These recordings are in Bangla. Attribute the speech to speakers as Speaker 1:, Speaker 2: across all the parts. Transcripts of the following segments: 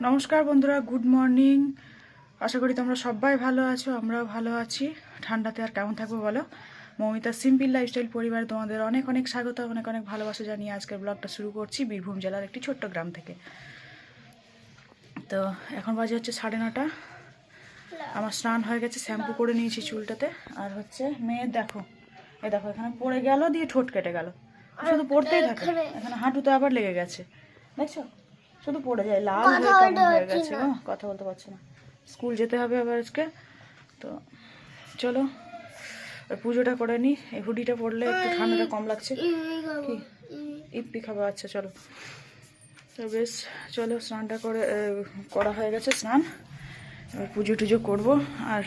Speaker 1: নমস্কার বন্ধুরা, গুড মর্নিং। আশা করি তোমরা সবাই ভালো আছো, আমরাও ভালো আছি। ঠান্ডাতে আর কেমন থাকবো বলো। মৌমিতা সিম্পল লাইফস্টাইল পরিবারে তোমাদের অনেক অনেক স্বাগত, অনেক অনেক ভালোবাসা জানিয়ে আজকের ব্লগটা শুরু করছি বীরভূম জেলার একটি ছোট্ট গ্রাম থেকে। তো এখন বাজে হচ্ছে 9:30। আমার স্নান হয়ে গেছে, শ্যাম্পু করে নিয়েছি চুলটাতে। আর হচ্ছে মেয়ের দেখো, এই দেখো এখানে পড়ে গেল, দিয়ে ঠোঁট কেটে গেল। শুধু পড়তেই থাকে, এখানে হাঁটুতে আবার লেগে গেছে, দেখছো? শুধু পড়ে যায়, লাল হয়ে কেমন হয়ে গেছে গো, কথা বলতে পারছে না। স্কুল যেতে হবে আবার আজকে। তো চলো পুজোটা করে নিই। এই হুডিটা পরলে একটু ঠান্ডাটা কম লাগছে। কি ইপি খাবো? আচ্ছা চলো। তো বেশ, চলো স্নানটা করা হয়ে গেছে স্নান। এবার পুজো টুজো করবো। আর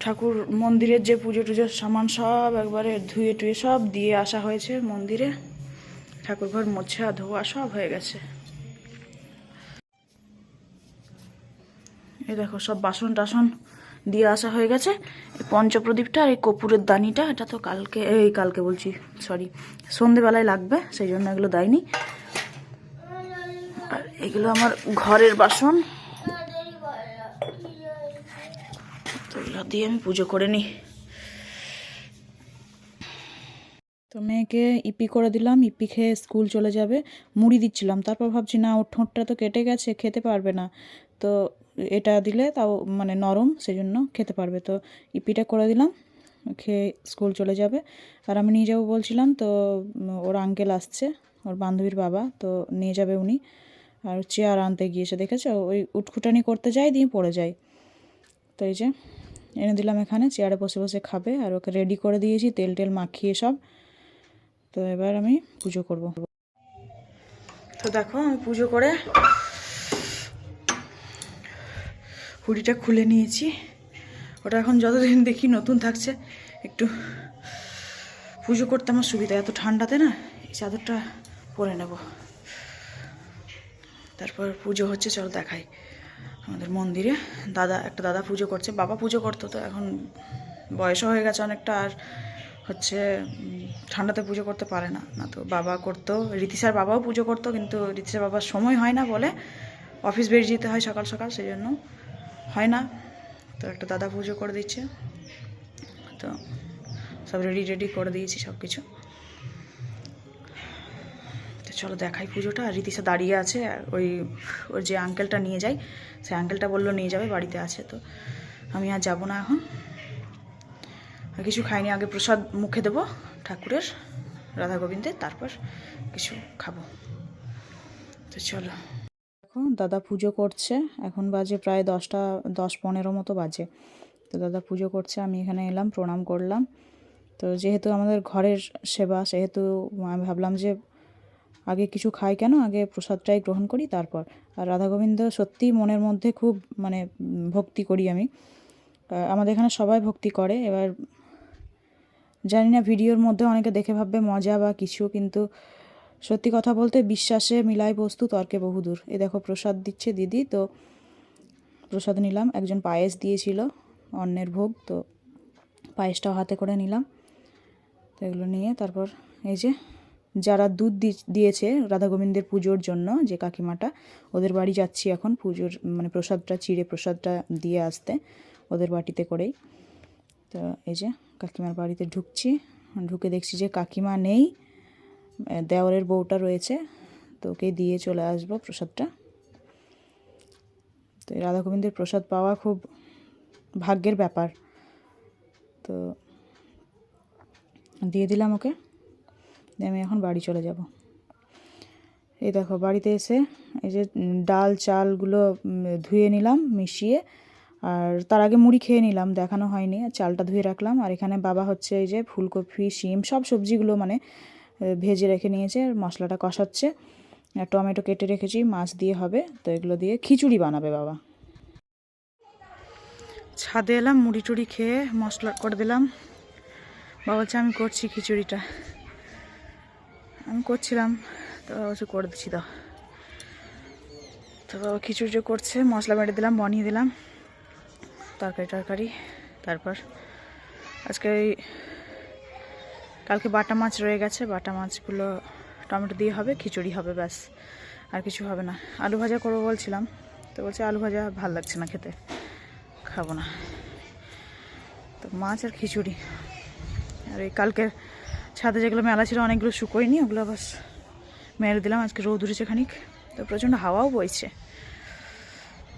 Speaker 1: ঠাকুর মন্দিরের যে পুজো টুজোর সামান সব একবারে ধুয়ে টুয়ে সব দিয়ে আসা হয়েছে মন্দিরে। ঠাকুর ঘর মোছা ধোয়া সব হয়ে গেছে। এই দেখো সব বাসন টাসন দিয়ে আসা হয়ে গেছে। এই পঞ্চপ্রদীপটা আর এই কর্পূরের দানিটা, এটা তো কালকে বলছি, সরি, সন্ধেবেলায় লাগবে, সেই জন্য এগুলো দেয়নি। আর এগুলো আমার ঘরের বাসন, তো এগুলো দিয়ে আমি পুজো করে নিই। তো মেয়েকে ইপি করে দিলাম, ইপি খেয়ে স্কুল চলে যাবে। মুড়ি দিচ্ছিলাম, তারপর ভাবছি না, ওর ঠোঁটটা তো কেটে গেছে, খেতে পারবে না। তো এটা দিলে তাও মানে নরম, সেই জন্য খেতে পারবে। তো ইপিটা করে দিলাম, খেয়ে স্কুল চলে যাবে। আর আমি নিয়ে যাবো বলছিলাম, তো ওর আঙ্কেল আসছে, ওর বান্ধবীর বাবা, তো নিয়ে যাবে উনি। আর চেয়ার আনতে গিয়েছে, দেখেছো? ওই উটখুটানি করতে যাই, দিয়ে পড়ে যায়। তো এই যে এনে দিলাম, এখানে চেয়ারে বসে বসে খাবে। আর ওকে রেডি করে দিয়েছি, তেল টেল মাখিয়ে সব। তো এবার আমি পুজো করব। তো দেখো আমি পুজো করে হুডিটা খুলে নিয়েছি। ওটা এখন যতদিন দেখি নতুন থাকছে, একটু পুজো করতে আমার সুবিধা। এত ঠান্ডাতে না, এই চাদরটা পরে নেব। তারপর পুজো হচ্ছে, চলো দেখাই। আমাদের মন্দিরে একটা দাদা পুজো করছে। বাবা পুজো করতো, তো এখন বয়সও হয়ে গেছে অনেকটা। আর হচ্ছে ঠান্ডাতে পুজো করতে পারে না, তো বাবা করতো। রীতিশার বাবাও পুজো করতো, কিন্তু রীতিশার বাবার সময় হয় না বলে, অফিস বেরিয়ে যেতে হয় সকাল সকাল, সেই জন্য হয় না। তো একটা দাদা পুজো করে দিচ্ছে। তো সব রেডি করে দিয়েছি সব কিছু। তো চলো দেখাই পুজোটা। আর রীতিশা দাঁড়িয়ে আছে, ওর যে আঙ্কেলটা নিয়ে যায়, সেই আঙ্কেলটা বললো নিয়ে যাবে, বাড়িতে আছে। তো আমি আর যাবো না এখন, আর কিছু খাইনি। আগে প্রসাদ মুখে দেবো ঠাকুরের, রাধা গোবিন্দের, তারপর কিছু খাবো। তো চলো। এখন দাদা পুজো করছে, এখন বাজে প্রায় 10:15 মতো বাজে। তো দাদা পুজো করছে, আমি এখানে এলাম, প্রণাম করলাম। তো যেহেতু আমাদের ঘরের সেবা, সেহেতু আমি ভাবলাম যে আগে কিছু খাই কেন, আগে প্রসাদটাই গ্রহণ করি তারপর। আর রাধা গোবিন্দ সত্যি মনের মধ্যে খুব মানে ভক্তি করি আমি। আমাদের এখানে সবাই ভক্তি করে। এবার জানি না ভিডিওর মধ্যে অনেকে দেখে ভাববে মজা বা কিছু, কিন্তু সত্যি কথা বলতে বিশ্বাসে মিলাই বস্তু, তর্কে বহুদূর। এ দেখো প্রসাদ দিচ্ছে দিদি, তো প্রসাদ নিলাম। একজন পায়েস দিয়েছিল, অন্নের ভোগ, তো পায়েসটাও হাতে করে নিলাম। তো এগুলো নিয়ে তারপর এই যে যারা দুধ দিয়েছে রাধা গোবিন্দের পুজোর জন্য, যে কাকিমাটা, ওদের বাড়ি যাচ্ছি এখন পুজোর মানে প্রসাদটা চিড়ে প্রসাদটা দিয়ে আসতে, ওদের বাটিতে করেই। তো এই যে কাকিমার বাড়িতে ঢুকছি, ঢুকে দেখছি যে কাকিমা নেই, দেওরের বউটা রয়েছে, তো ওকে দিয়ে চলে আসবো প্রসাদটা। তো রাধা গোবিন্দের প্রসাদ পাওয়া খুব ভাগ্যের ব্যাপার। তো দিয়ে দিলাম ওকে, আমি এখন বাড়ি চলে যাব। এই দেখো বাড়িতে এসে এই যে ডাল চালগুলো ধুয়ে নিলাম মিশিয়ে, আর তার আগে মুড়ি খেয়ে নিলাম, দেখানো হয়নি। চালটা ধুয়ে রাখলাম। আর এখানে বাবা হচ্ছে এই যে ফুলকপি, শিম, সব সবজিগুলো মানে ভেজে রেখে নিয়েছে, আর মশলাটা কষাচ্ছে। আর টমেটো কেটে রেখেছি, মাছ দিয়ে হবে। তো এগুলো দিয়ে খিচুড়ি বানাবে বাবা। ছাদে এলাম, মুড়ি টুড়ি খেয়ে মশলা করে দিলাম। বাবা বলছে আমি করছি খিচুড়িটা। আমি করছিলাম, তো বাবা বলছে করে দিচ্ছি দাও। তো বাবা খিচুড়ি করছে, মশলা বেটে দিলাম, বানিয়ে দিলাম তরকারি। তারপর আজকে কালকে বাটা মাছ রয়ে গেছে, বাটা মাছগুলো টমেটো দিয়ে হবে, খিচুড়ি হবে, ব্যাস। আর কিছু হবে না। আলু ভাজা করবো বলছিলাম, তো বলছে আলু ভাজা ভাল লাগছে না খেতে, খাবো না। তো মাছ আর খিচুড়ি। আর এই কালকের ছাদে যেগুলো মেলা ছিল অনেকগুলো শুকোয়নি, ওগুলো বাস মেরে দিলাম। আজকে রোদ উঠেছে খানিক, তো প্রচণ্ড হাওয়াও বইছে,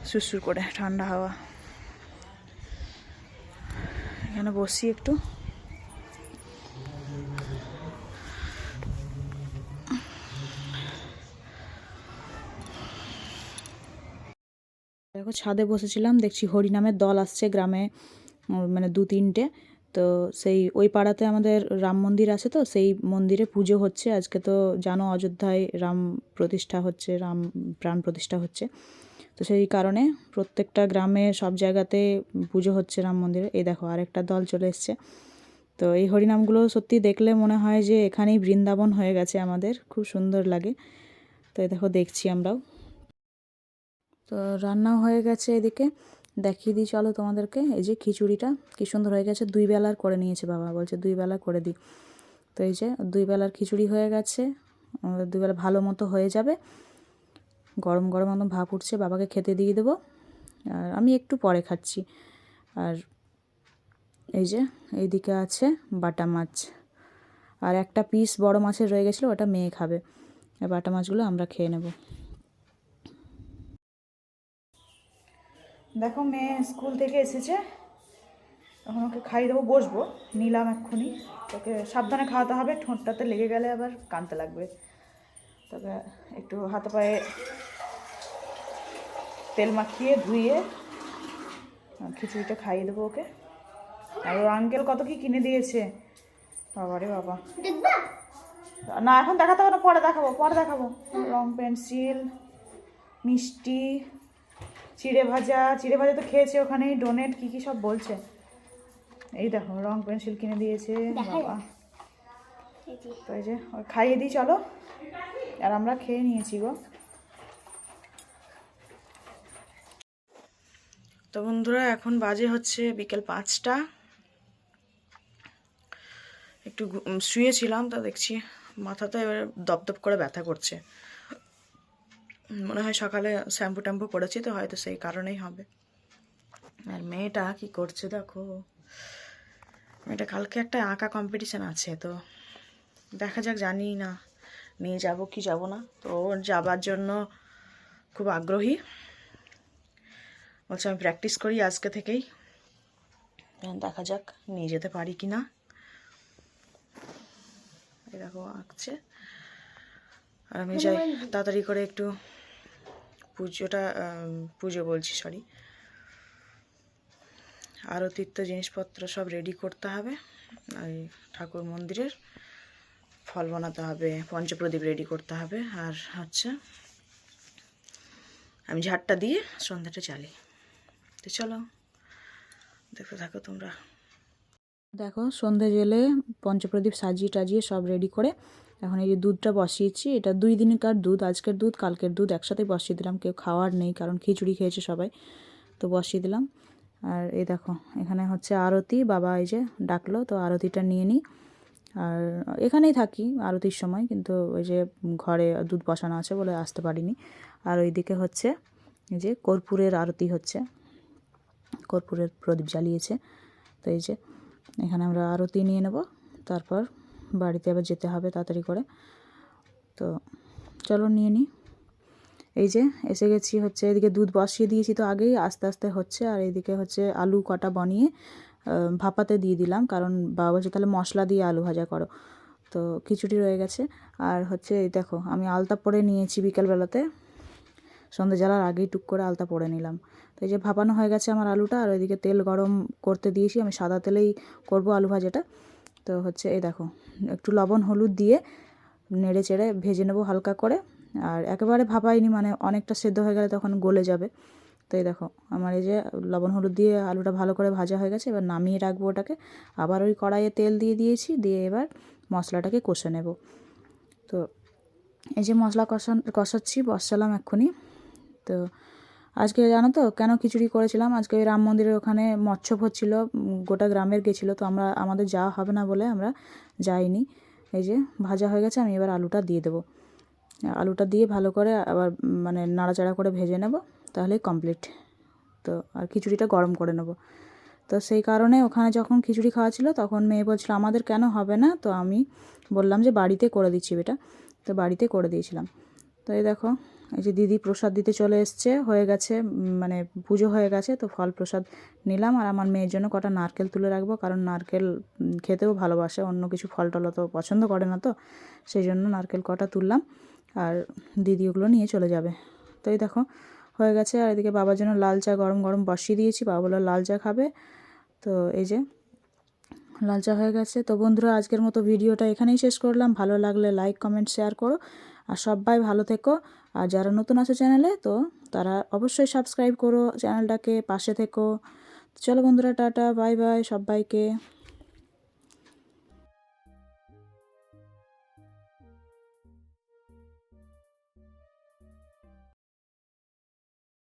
Speaker 1: সুরসুর করে ঠান্ডা হাওয়া। এখানে বসি একটু। দেখো ছাদে বসেছিলাম, দেখছি হরিনামের দল আসছে গ্রামে, মানে 2-3টে। তো সেই ওই পাড়াতে আমাদের রাম মন্দির আছে, তো সেই মন্দিরে পুজো হচ্ছে আজকে। তো জানো অযোধ্যায় রাম প্রতিষ্ঠা হচ্ছে, রাম প্রাণ প্রতিষ্ঠা হচ্ছে। তো সেই কারণে প্রত্যেকটা গ্রামে সব জায়গাতে পুজো হচ্ছে রাম মন্দিরে। এই দেখো আরেকটা দল চলে এসছে। তো এই হরিনামগুলো সত্যি দেখলে মনে হয় যে এখানেই বৃন্দাবন হয়ে গেছে আমাদের, খুব সুন্দর লাগে। তো এই দেখো দেখছি আমরাও। তো রান্নাও হয়ে গেছে এদিকে, দেখিয়ে দিই চলো তোমাদেরকে। এই যে খিচুড়িটা কী সুন্দর হয়ে গেছে, 2 বেলার করে নিয়েছে বাবা, বলছে 2 বেলা করে দিই। তো এই যে 2 বেলার খিচুড়ি হয়ে গেছে, 2 বেলা ভালো মতো হয়ে যাবে। গরম গরম একদম ভাপ উঠছে, বাবাকে খেতে দিয়ে দেবো, আর আমি একটু পরে খাচ্ছি। আর এই যে এইদিকে আছে বাটা মাছ, আর একটা পিস বড় মাছের রয়ে গেছিলো, ওটা মেয়ে খাবে। আর বাটা মাছগুলো আমরা খেয়ে নেব। দেখো মেয়ে স্কুল থেকে এসেছে, এখন ওকে খাইয়ে দেবো, বসবো, নিলাম এক্ষুনি। তোকে সাবধানে খাওয়াতে হবে, ঠোঁটটাতে লেগে গেলে আবার কাঁদতে লাগবে। তবে একটু হাতে পায়ে তেল মাখিয়ে ধুয়ে খিচুড়িটা খাইয়ে দেবো ওকে। আর ওর আঙ্কেল কত কি কিনে দিয়েছে, বাবা রে বাবা। না এখন দেখাতে হবে না, পরে দেখাবো, পরে দেখাবো। রং পেন্সিল, মিষ্টি, চিড়ে ভাজা তো খেয়েছে ওখানেই, ডোনেট কী কী সব বলছে। এই দেখো রং পেন্সিল কিনে দিয়েছে বাবা। তো এই যে খাইয়ে দিই চলো, আর আমরা খেয়ে নিয়েছি গো। তো বন্ধুরা এখন বাজে হচ্ছে বিকেল 5টা। একটু শুয়েছিলাম, তা দেখছি মাথাটা এবার দপদপ করে ব্যথা করছে। মনে হয় সকালে শ্যাম্পু ট্যাম্পু করেছি, তো হয়তো সেই কারণেই হবে। আর মেয়েটা কি করছে দেখো, মেয়েটা কালকে একটা আঁকা কম্পিটিশান আছে, তো দেখা যাক, জানি না নিয়ে যাব কি যাব না। তো ওর যাবার জন্য খুব আগ্রহী, বলছে আমি প্র্যাকটিস করি আজকে থেকেই, দেখা যাক নিয়ে যেতে পারি কি না। এই দেখো আঁকছে, আর আমি যাই তাড়াতাড়ি করে একটু পুজো বলছি সরি, আরতির তো জিনিসপত্র সব রেডি করতে হবে। ওই ঠাকুর মন্দিরের ফল বানাতে হবে, পঞ্চপ্রদীপ রেডি করতে হবে, আর হচ্ছে আমি ঝাড়টা দিয়ে সন্ধ্যাটা চালি। তো চলো দেখতে থাকো তোমরা। দেখো সন্ধ্যে জেলে পঞ্চপ্রদীপ সাজিয়ে টাজিয়ে সব রেডি করে এখন এই যে দুধটা বসিয়েছি। এটা 2 দিনকার দুধ, আজকের দুধ কালকের দুধ একসাথে বসিয়ে দিলাম, কেউ খাওয়ার নেই কারণ খিচুড়ি খেয়েছে সবাই, তো বসিয়ে দিলাম। আর এই দেখো এখানে হচ্ছে আরতি, বাবা এই যে ডাকলো, তো আরতিটা নিয়ে নিই। আর এখানেই থাকি আরতির সময়, কিন্তু ওই যে ঘরে দুধ বসানো আছে বলে আসতে পারিনি। আর ওইদিকে হচ্ছে এই যে কর্পূরের আরতি হচ্ছে, কর্পূরের প্রদীপ জ্বালিয়েছে। তো এই যে এখানে আমরা আরতি নিয়ে নেব, তারপর বাড়িতে আবার যেতে হবে তাড়াতাড়ি করে। তো চলো নিয়ে নিই। এই যে এসে গেছি, হচ্ছে এদিকে দুধ বসিয়ে দিয়েছি তো আগেই, আস্তে আস্তে হচ্ছে। আর এইদিকে হচ্ছে আলু কটা বানিয়ে ভাপাতে দিয়ে দিলাম, কারণ বাবা বলছে তাহলে মশলা দিয়ে আলু ভাজা করো। তো খিচুড়ি রয়ে গেছে। আর হচ্ছে এই দেখো আমি আলতা পরে নিয়েছি বিকেলবেলাতে, সন্ধ্যে জ্বালার আগেই টুক করে আলতা পরে নিলাম। তো এই যে ভাপানো হয়ে গেছে আমার আলুটা, আর ওইদিকে তেল গরম করতে দিয়েছি, আমি সাদা তেলেই করব আলু ভাজাটা। তো হচ্ছে এই দেখো একটু লবণ হলুদ দিয়ে নেড়ে চেড়ে ভেজে নেবো হালকা করে। আর একেবারে ভাপাইনি, মানে অনেকটা সেদ্ধ হয়ে গেলে তখন গলে যাবে। তো এই দেখো আমার এই যে লবণ হলুদ দিয়ে আলুটা ভালো করে ভাজা হয়ে গেছে, এবার নামিয়ে রাখবো ওটাকে। আবার ওই কড়াইয়ে তেল দিয়ে দিয়েছি, দিয়ে এবার মশলাটাকে কষে নেব। তো এই যে মশলা কষাচ্ছি, বসালাম এক্ষুনি। তো আজকে জানো তো কেন খিচুড়ি করেছিলাম, আজকে ওই রাম মন্দিরের ওখানে মৎস্য হচ্ছিল, গোটা গ্রামের গেছিলো, তো আমাদের যাওয়া হবে না বলে আমরা যাইনি। এই যে ভাজা হয়ে গেছে, আমি এবার আলুটা দিয়ে দেবো। আলুটা দিয়ে ভালো করে আবার মানে নাড়াচাড়া করে ভেজে নেব, তাহলেই কমপ্লিট। তো আর খিচুড়িটা গরম করে নেব। তো সেই কারণে ওখানে যখন খিচুড়ি খাওয়া ছিল তখন মেয়ে বলছিল আমাদের কেন হবে না, তো আমি বললাম যে বাড়িতে করে দিচ্ছি বেটা, তো বাড়িতে করে দিয়েছিলাম। তো এই দেখো এই যে দিদি প্রসাদ দিতে চলে এসছে, হয়ে গেছে মানে পুজো হয়ে গেছে, তো ফল প্রসাদ নিলাম। আর আমার মেয়ের জন্য কটা নারকেল তুলে রাখবো, কারণ নারকেল খেতেও ভালোবাসে, অন্য কিছু ফল টল তো পছন্দ করে না, তো সেই জন্য নারকেল কটা তুললাম। আর দিদি ওগুলো নিয়ে চলে যাবে। তো এই দেখো হয়ে গেছে। আর এদিকে বাবার জন্য লাল চা গরম গরম বসিয়ে দিয়েছি, বাবা বললো লাল চা খাবে। তো এই যে লাল চা হয়ে গেছে। তো বন্ধুরা আজকের মতো ভিডিওটা এখানেই শেষ করলাম। ভালো লাগলে লাইক কমেন্ট শেয়ার করো, আর সবাই ভালো থেকো। আর যারা নতুন আছে চ্যানেলে, তো তারা অবশ্যই সাবস্ক্রাইব করো চ্যানেলটাকে, পাশে থেকো। চলো বন্ধুরা, টাটা বাই বাই সবাইকে।